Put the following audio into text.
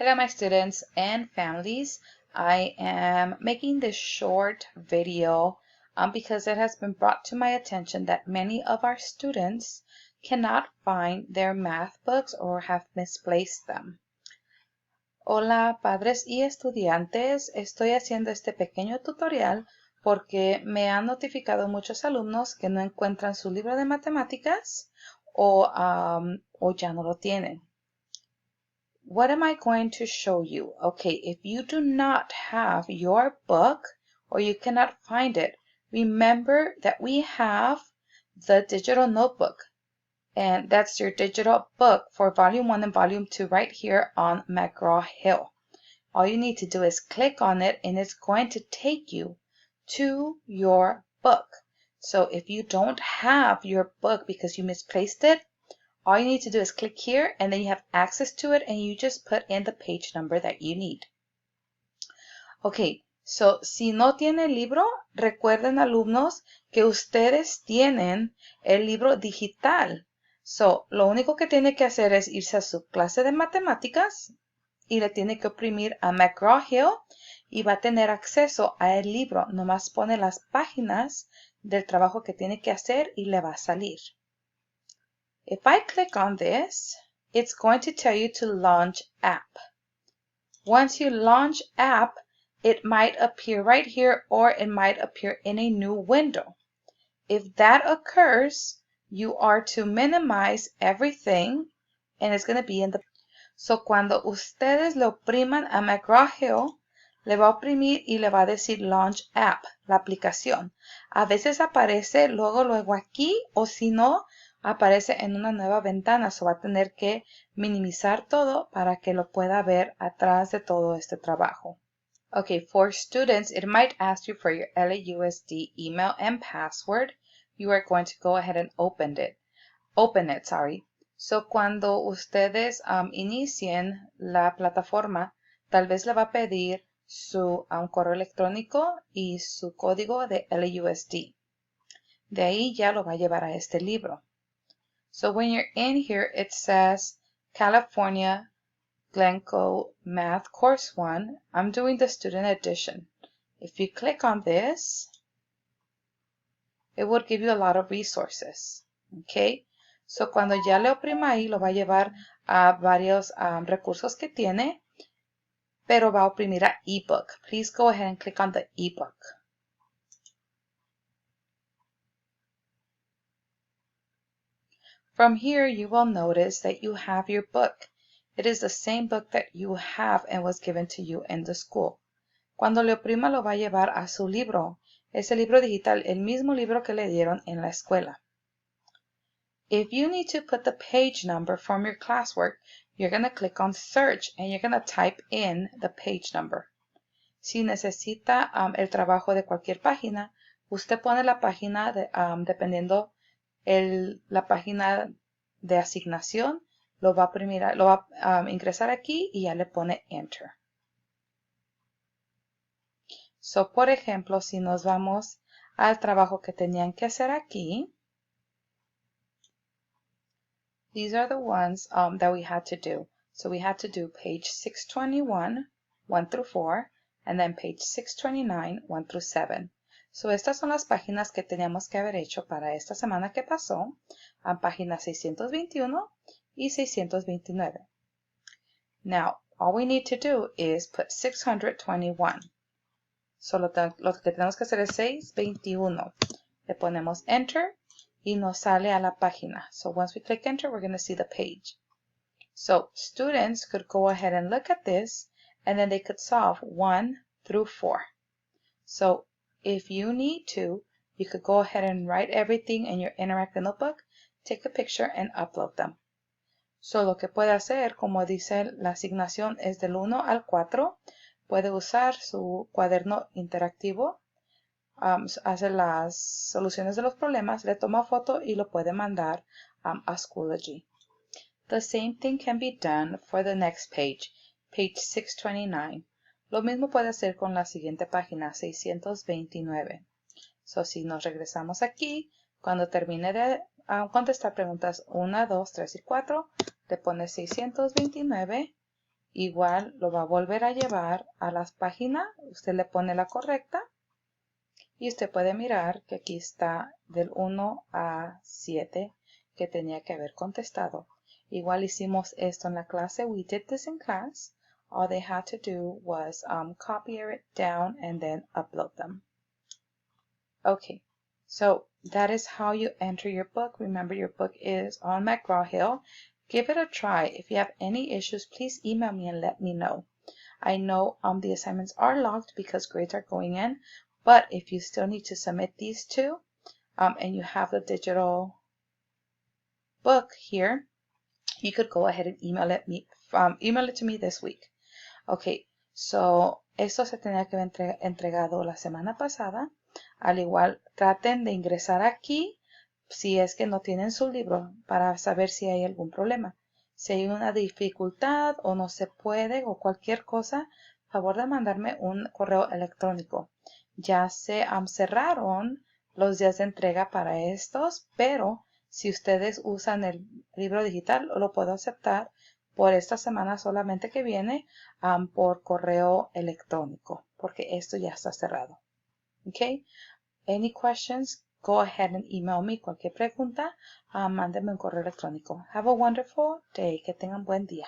Hello my students and families. I am making this short video because it has been brought to my attention that many of our students cannot find their math books or have misplaced them. Hola padres y estudiantes, estoy haciendo este pequeño tutorial porque me han notificado muchos alumnos que no encuentran su libro de matemáticas o ya no lo tienen. What am I going to show you? Okay, if you do not have your book or you cannot find it, remember that we have the digital notebook. And that's your digital book for Volume 1 and Volume 2 right here on McGraw-Hill. All you need to do is click on it and it's going to take you to your book. So if you don't have your book because you misplaced it, all you need to do is click here and then you have access to it and you just put in the page number that you need. Okay, so si no tiene el libro, recuerden alumnos que ustedes tienen el libro digital. So, lo único que tiene que hacer es irse a su clase de matemáticas y le tiene que oprimir a McGraw-Hill y va a tener acceso a el libro. Nomás pone las páginas del trabajo que tiene que hacer y le va a salir. If I click on this, it's going to tell you to launch app. Once you launch app, it might appear right here or it might appear in a new window. If that occurs, you are to minimize everything and it's going to be in the... So cuando ustedes le opriman a McGraw-Hill, le va a oprimir y le va a decir launch app, la aplicación. A veces aparece luego aquí o si no, aparece en una nueva ventana, so va a tener que minimizar todo para que lo pueda ver atrás de todo este trabajo. Okay, for students, it might ask you for your LAUSD email and password. You are going to go ahead and open it. So cuando ustedes inicien la plataforma, tal vez le va a pedir su correo electrónico y su código de LAUSD. De ahí ya lo va a llevar a este libro. So when you're in here, it says California Glencoe Math Course 1. I'm doing the student edition. If you click on this, it would give you a lot of resources. Okay? So cuando ya le oprima ahí, lo va a llevar a varios recursos que tiene, pero va a oprimir a ebook. Please go ahead and click on the ebook. From here, you will notice that you have your book. It is the same book that you have and was given to you in the school. Cuando le oprima, lo va a llevar a su libro. Ese libro digital, el mismo libro que le dieron en la escuela. If you need to put the page number from your classwork, you're going to click on search and you're going to type in the page number. Si necesita el trabajo de cualquier página, usted pone la página dependiendo la página de asignación, lo va a ingresar aquí y ya le pone enter. So, por ejemplo, si nos vamos al trabajo que tenían que hacer aquí, these are the ones that we had to do. So we had to do page 621, 1 through 4, and then page 629, 1 through 7. So estas son las páginas que teníamos que haber hecho para esta semana que pasó, a páginas 621 y 629. Now, all we need to do is put 621. So lo que tenemos que hacer es 621. Le ponemos enter y nos sale a la página. So once we click enter, we're going to see the page. So students could go ahead and look at this and then they could solve 1 through 4. So if you need to, you could go ahead and write everything in your interactive notebook, take a picture and upload them. So lo que puede hacer, como dice la asignación es del 1 al 4, puede usar su cuaderno interactivo, hace las soluciones de los problemas, le toma foto y lo puede mandar a Schoology. The same thing can be done for the next page, page 629. Lo mismo puede hacer con la siguiente página, 629. So, si nos regresamos aquí, cuando termine de contestar preguntas 1, 2, 3 y 4, le pone 629 igual lo va a volver a llevar a las páginas, usted le pone la correcta y usted puede mirar que aquí está del 1 a 7 que tenía que haber contestado. Igual hicimos esto en la clase. We did this in class. All they had to do was copy it down and then upload them. Okay, so that is how you enter your book. Remember, your book is on McGraw-Hill. Give it a try. If you have any issues, please email me and let me know. I know the assignments are locked because grades are going in, but if you still need to submit these two and you have the digital book here, you could go ahead and email it to me this week. Okay, so esto se tenía que haber entregado la semana pasada. Al igual, traten de ingresar aquí si es que no tienen su libro para saber si hay algún problema. Si hay una dificultad o no se puede o cualquier cosa, favor de mandarme un correo electrónico. Ya se cerraron los días de entrega para estos, pero si ustedes usan el libro digital, lo puedo aceptar por esta semana solamente que viene por correo electrónico, porque esto ya está cerrado. Okay. Any questions? Go ahead and email me. Cualquier pregunta, mándenme un correo electrónico. Have a wonderful day. Que tengan buen día.